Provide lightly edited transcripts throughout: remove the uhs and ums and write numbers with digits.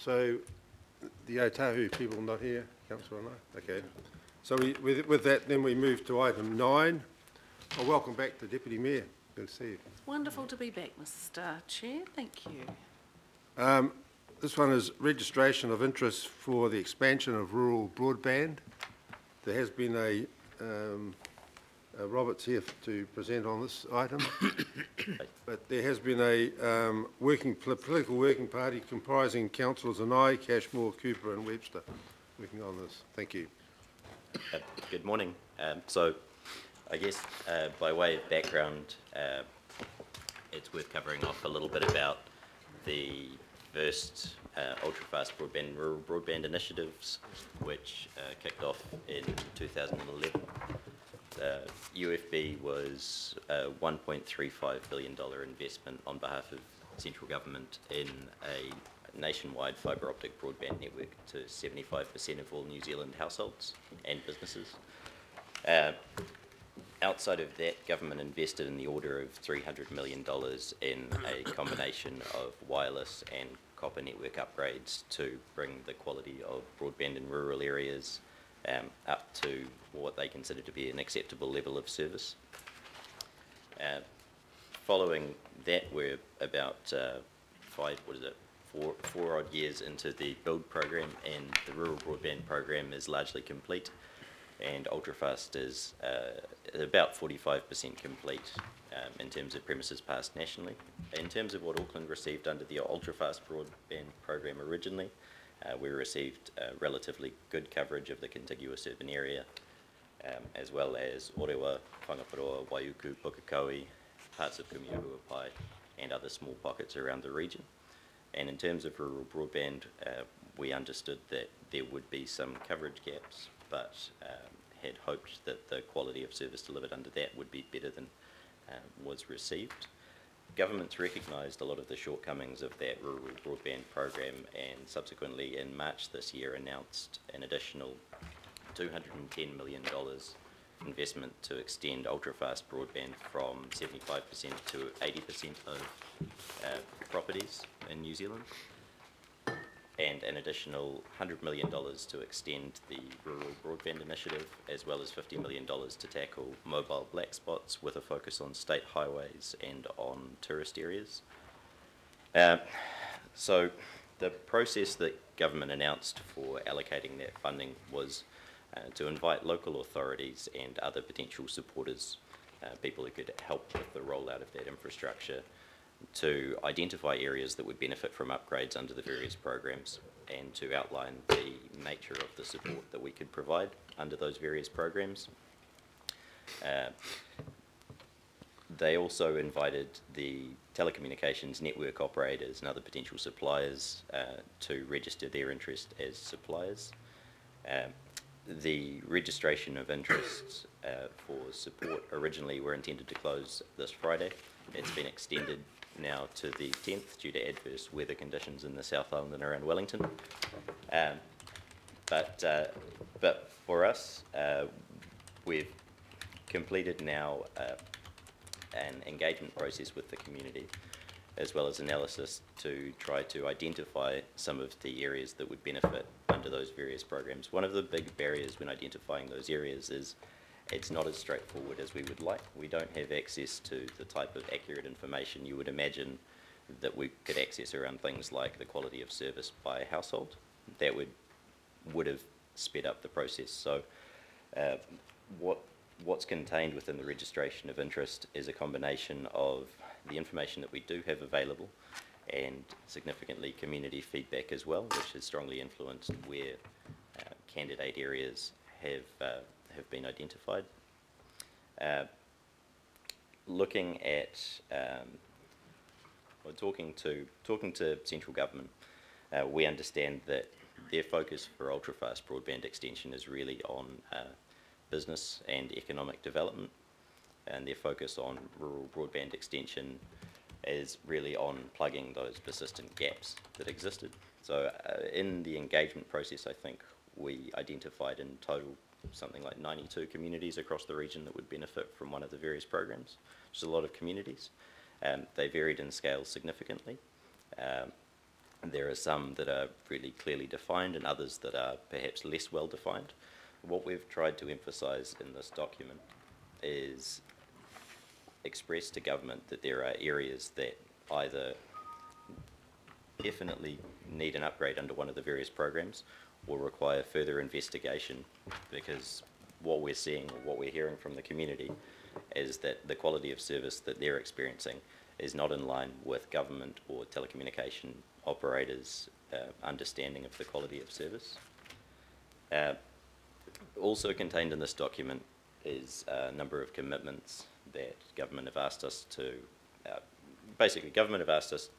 So the Otahu people not here, Councillor, no? Okay. So with that, then we move to item 9. Oh, welcome back to Deputy Mayor. Good to see you. It's wonderful to be back, Mr. Chair. Thank you. This one is registration of interest for the expansion of rural broadband. There has been a Robert's here to present on this item, but there has been a political working party comprising councillors and I, Cashmore, Cooper and Webster, working on this. Thank you. Good morning. So I guess by way of background, it's worth covering off a little bit about the first UltraFast Broadband rural broadband initiatives, which kicked off in 2011. UFB was a $1.35 billion investment on behalf of central government in a nationwide fibre optic broadband network to 75% of all New Zealand households and businesses. Outside of that, government invested in the order of $300 million in a combination of wireless and copper network upgrades to bring the quality of broadband in rural areas up to what they consider to be an acceptable level of service. Following that, we're about four odd years into the build program, and the rural broadband program is largely complete, and UltraFast is about 45% complete in terms of premises passed nationally. In terms of what Auckland received under the UltraFast Broadband program originally, we received relatively good coverage of the contiguous urban area, as well as Orewa, Whangaparoa, Waiuku, Pukekohe, parts of Kumiahuapai, and other small pockets around the region. And in terms of rural broadband, we understood that there would be some coverage gaps, but had hoped that the quality of service delivered under that would be better than was received. Governments recognised a lot of the shortcomings of that rural broadband program, and subsequently in March this year announced an additional $210 million investment to extend UltraFast broadband from 75% to 80% of properties in New Zealand, and an additional $100 million to extend the rural broadband initiative, as well as $50 million to tackle mobile black spots with a focus on state highways and on tourist areas. So the process that government announced for allocating that funding was to invite local authorities and other potential supporters, people who could help with the rollout of that infrastructure, to identify areas that would benefit from upgrades under the various programs, and to outline the nature of the support that we could provide under those various programs. They also invited the telecommunications network operators and other potential suppliers to register their interest as suppliers. The registration of interests for support originally were intended to close this Friday. It's been extended now to the 10th due to adverse weather conditions in the South Island and around Wellington. But for us, we've completed now an engagement process with the community, as well as analysis to try to identify some of the areas that would benefit under those various programs. One of the big barriers when identifying those areas is it's not as straightforward as we would like. We don't have access to the type of accurate information you would imagine that we could access around things like the quality of service by household. That would have sped up the process. So what's contained within the registration of interest is a combination of the information that we do have available and significantly community feedback as well, which has strongly influenced where candidate areas have been identified. Looking at or talking to central government, we understand that their focus for UltraFast broadband extension is really on business and economic development, and their focus on rural broadband extension is really on plugging those persistent gaps that existed. So in the engagement process, I think we identified in total something like 92 communities across the region that would benefit from one of the various programs, which is a lot of communities. They varied in scale significantly. There are some that are really clearly defined and others that are perhaps less well defined. What we've tried to emphasise in this document is express to government that there are areas that either definitely need an upgrade under one of the various programs or require further investigation, because what we're seeing, or what we're hearing from the community, is that the quality of service that they're experiencing is not in line with government or telecommunication operators' understanding of the quality of service. Also contained in this document is a number of commitments that government have asked us to, government have asked us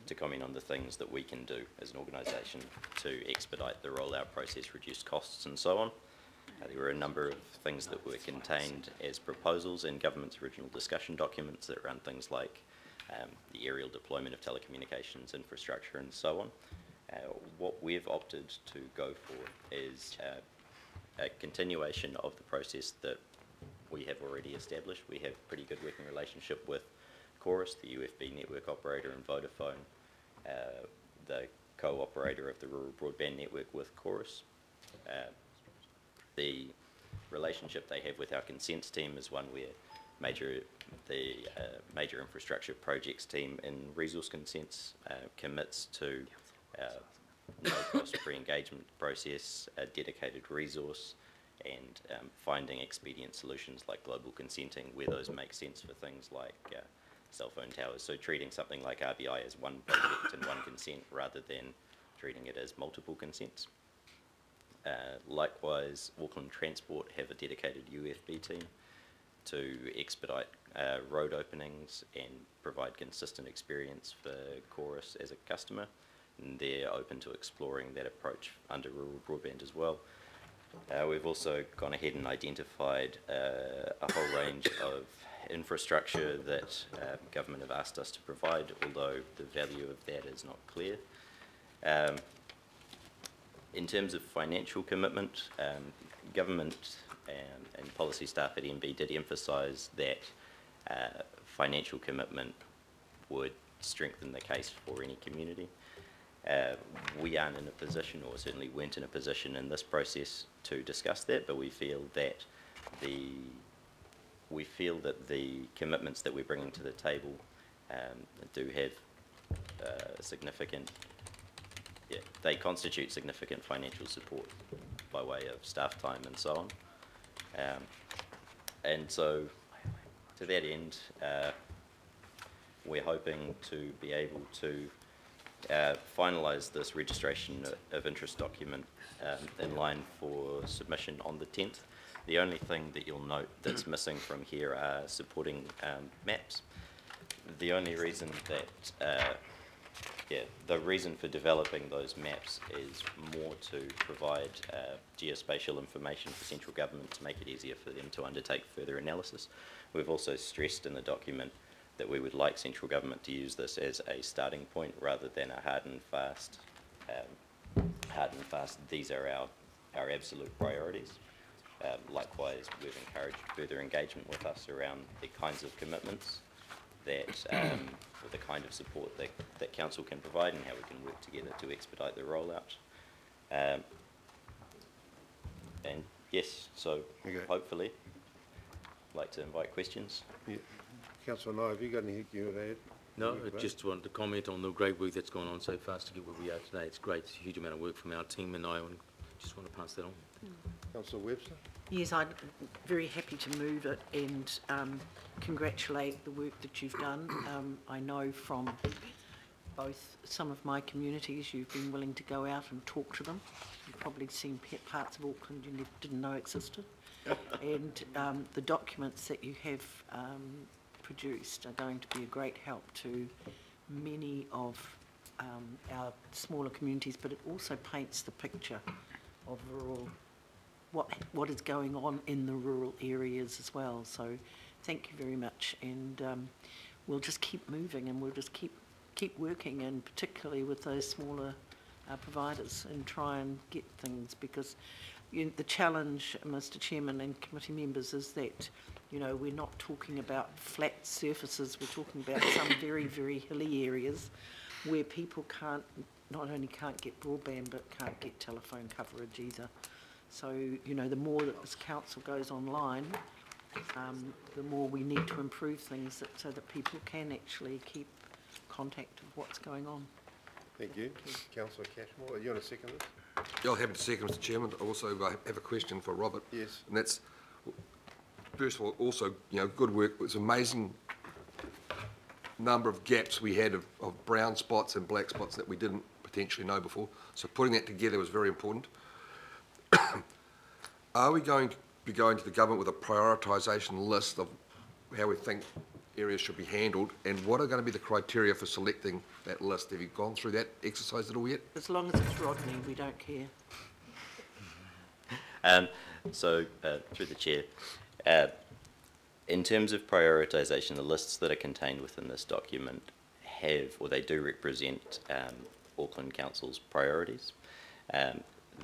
to comment on the things that we can do as an organisation to expedite the rollout process, reduce costs and so on. There were a number of things that were contained as proposals in government's original discussion documents that run things like the aerial deployment of telecommunications infrastructure and so on. What we've opted to go for is a continuation of the process that we have already established. We have a pretty good working relationship with Chorus, the UFB network operator, and Vodafone, the co-operator of the rural broadband network with Chorus. The relationship they have with our consents team is one where the major infrastructure projects team in resource consents commits to no-cost pre-engagement process, a dedicated resource, and finding expedient solutions like global consenting where those make sense for things like cell phone towers. So treating something like RBI as one project and one consent rather than treating it as multiple consents. Likewise, Auckland Transport have a dedicated UFB team to expedite road openings and provide consistent experience for Chorus as a customer. And they're open to exploring that approach under rural broadband as well. We've also gone ahead and identified a whole range of infrastructure that government have asked us to provide, although the value of that is not clear. In terms of financial commitment, government and policy staff at MB did emphasise that financial commitment would strengthen the case for any community. We aren't in a position, or certainly weren't in a position in this process to discuss that, but we feel that the commitments that we're bringing to the table do have significant, they constitute significant financial support by way of staff time and so on. And so to that end, we're hoping to be able to finalise this registration of interest document in line for submission on the 10th. The only thing that you'll note that's missing from here are supporting maps. The only reason that, the reason for developing those maps is more to provide geospatial information for central government to make it easier for them to undertake further analysis. We've also stressed in the document that we would like central government to use this as a starting point rather than a hard and fast, these are our absolute priorities. Likewise, we've encouraged further engagement with us around the kinds of commitments that, or the kind of support that council can provide and how we can work together to expedite the rollout. And yes, so hopefully, I'd like to invite questions. Yeah. Councillor Nye, have you got anything you would add? No, I just wanted to comment on the great work that's gone on so fast to get where we are today. It's great. It's a huge amount of work from our team, and I just want to pass that on. Councillor Webster? Yes, I'm very happy to move it and congratulate the work that you've done. I know from both some of my communities you've been willing to go out and talk to them. You've probably seen parts of Auckland you didn't know existed. And the documents that you have produced are going to be a great help to many of our smaller communities, but it also paints the picture of rural, what is going on in the rural areas as well. So thank you very much, and we'll just keep moving and we'll just keep working, and particularly with those smaller providers, and try and get things, because the challenge, Mr. Chairman and committee members, is that we're not talking about flat surfaces. We're talking about some very, very hilly areas where people can't not only can't get broadband, but can't get telephone coverage either. So, you know, the more that this council goes online, the more we need to improve things so that people can actually keep contact of what's going on. Thank you. Councillor Cashmore, are you on a second this? Yeah, I'll have to second, Mr Chairman. I also have a question for Robert. Yes. And that's, first of all, also, you know, good work. It was amazing number of gaps we had of brown spots and black spots that we didn't potentially know before. So putting that together was very important. Are we going to be going to the government with a prioritisation list of how we think areas should be handled, and what are going to be the criteria for selecting that list? Have you gone through that exercise at all yet? As long as it's Rodney, we don't care. Through the chair, in terms of prioritisation, the lists that are contained within this document have, or they do represent, Auckland Council's priorities.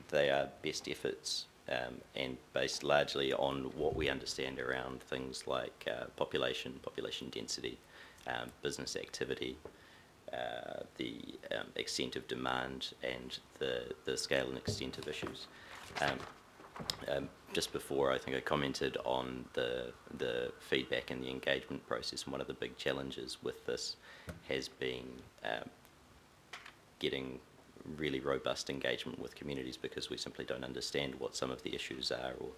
They are best efforts and based largely on what we understand around things like population density, business activity, the extent of demand, and the scale and extent of issues. Just before, I think I commented on the feedback and the engagement process, and one of the big challenges with this has been getting really robust engagement with communities, because we simply don't understand what some of the issues are, or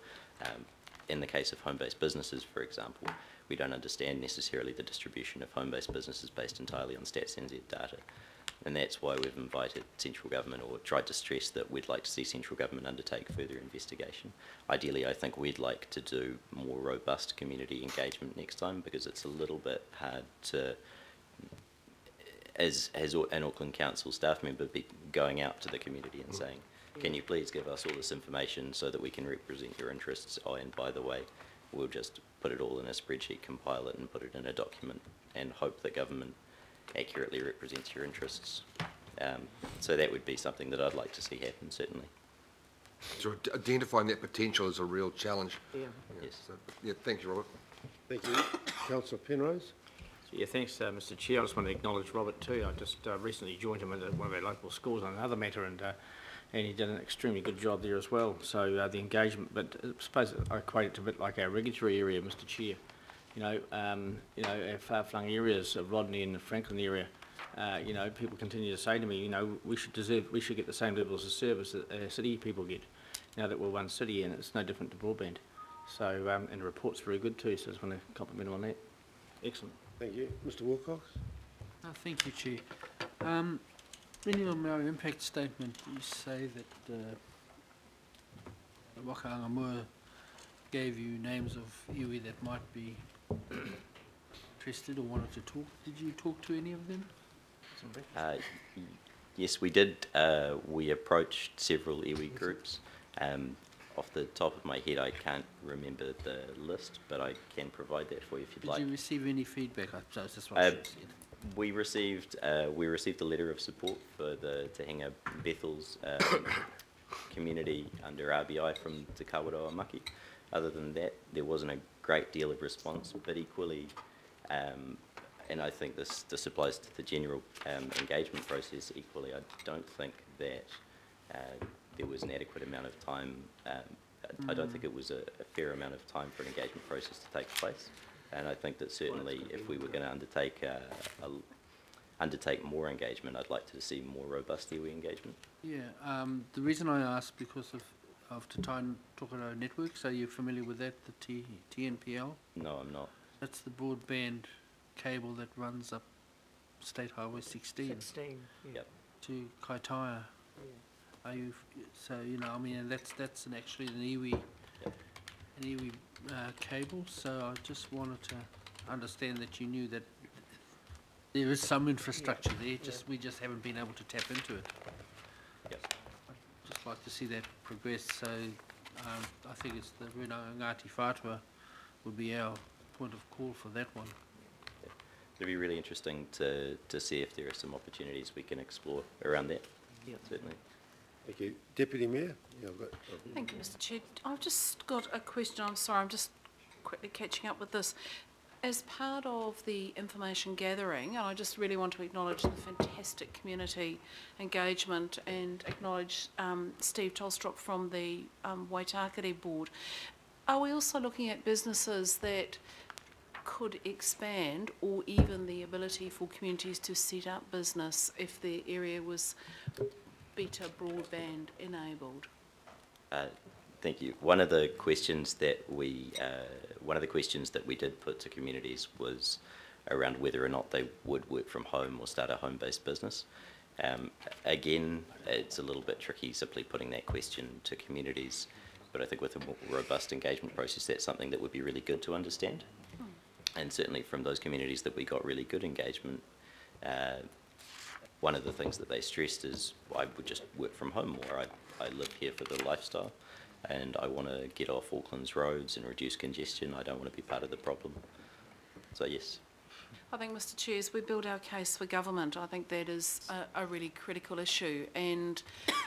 in the case of home-based businesses, for example, we don't understand necessarily the distribution of home-based businesses based entirely on Stats NZ data. And that's why we've invited central government, or tried to stress that we'd like to see central government undertake further investigation. Ideally, I think we'd like to do more robust community engagement next time, because it's a little bit hard to, as an Auckland Council staff member, be going out to the community and saying, can you please give us all this information so that we can represent your interests? Oh, and by the way, we'll just put it all in a spreadsheet, compile it and put it in a document, and hope that government accurately represents your interests. So that would be something that I'd like to see happen, certainly. So identifying that potential is a real challenge. Yeah. Yes. So, yeah, thank you, Robert. Thank you. Councillor Penrose? Yeah, thanks, Mr Chair. I just want to acknowledge Robert too. I just recently joined him at one of our local schools on another matter, and he did an extremely good job there as well. So the engagement, but I suppose I equate it to a bit like our regulatory area, Mr Chair. Our far-flung areas of Rodney and the Franklin area, people continue to say to me, we should get the same levels of service that our city people get, now that we're one city, and it's no different to broadband. So, and the report's very good too, so I just want to compliment him on that. Excellent. Thank you. Mr Wilcox? Thank you, Chair. In your impact statement, you say that Wakaangamua gave you names of iwi that might be interested or wanted to talk. Did you talk to any of them? Yes, we did. We approached several iwi groups. Off the top of my head, I can't remember the list, but I can provide that for you if you'd like. Did you receive any feedback? I suppose that's what I should have said. We received a letter of support for the Te Hinga Bethel's community under RBI from Te Kawerau Maki. Other than that, there wasn't a great deal of response, but equally, and I think this applies to the general engagement process equally, I don't think that there was an adequate amount of time, I don't think it was a fair amount of time for an engagement process to take place. And I think that certainly if we were going to undertake more engagement, I'd like to see more robust iwi engagement. Yeah, the reason I asked because of Te Tai Tokoro Networks. Are you familiar with that, the TNPL? No, I'm not. That's the broadband cable that runs up State Highway 16. 16, yeah. Yep. To Kaitaia. Yeah. Are you, so, I mean, and that's actually an iwi, Yep. an iwi cable, so I just wanted to understand that you knew that there is some infrastructure there, we just haven't been able to tap into it. Yep. I'd just like to see that progress, so I think it's the Rena Ngāti Whātua would be our point of call for that one. It'd be really interesting to see if there are some opportunities we can explore around that. Yep. Certainly. Thank you. Deputy Mayor? Yeah, Thank you, Mr Chair. I've just got a question. I'm sorry, I'm just quickly catching up with this. As part of the information gathering, and I just really want to acknowledge the fantastic community engagement and acknowledge Steve Tolstrop from the Waitakere board, are we also looking at businesses that could expand, or even the ability for communities to set up business if the area was better broadband enabled? Thank you. One of the questions that we did put to communities was around whether or not they would work from home or start a home-based business. Again, it's a little bit tricky simply putting that question to communities, but I think with a more robust engagement process, that's something that would be really good to understand. And certainly from those communities that we got really good engagement, one of the things that they stressed is, I would just work from home more. I live here for the lifestyle, and I want to get off Auckland's roads and reduce congestion. I don't want to be part of the problem. So yes. I think, Mr Chair, as we build our case for government, I think that is a really critical issue, and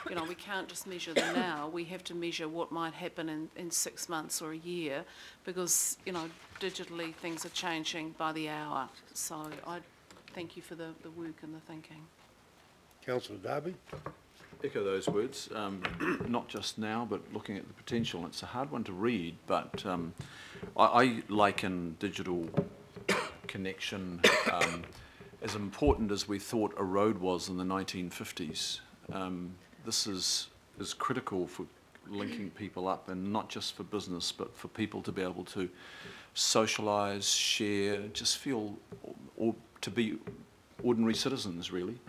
you know, we can't just measure the now, we have to measure what might happen in 6 months or a year, because you know, digitally things are changing by the hour. So I thank you for the work and the thinking. Councillor Darby? Echo those words, not just now, but looking at the potential. It's a hard one to read, but I liken digital connection as important as we thought a road was in the 1950s. This is critical for linking people up, and not just for business, but for people to be able to socialise, share, just feel, or to be ordinary citizens, really.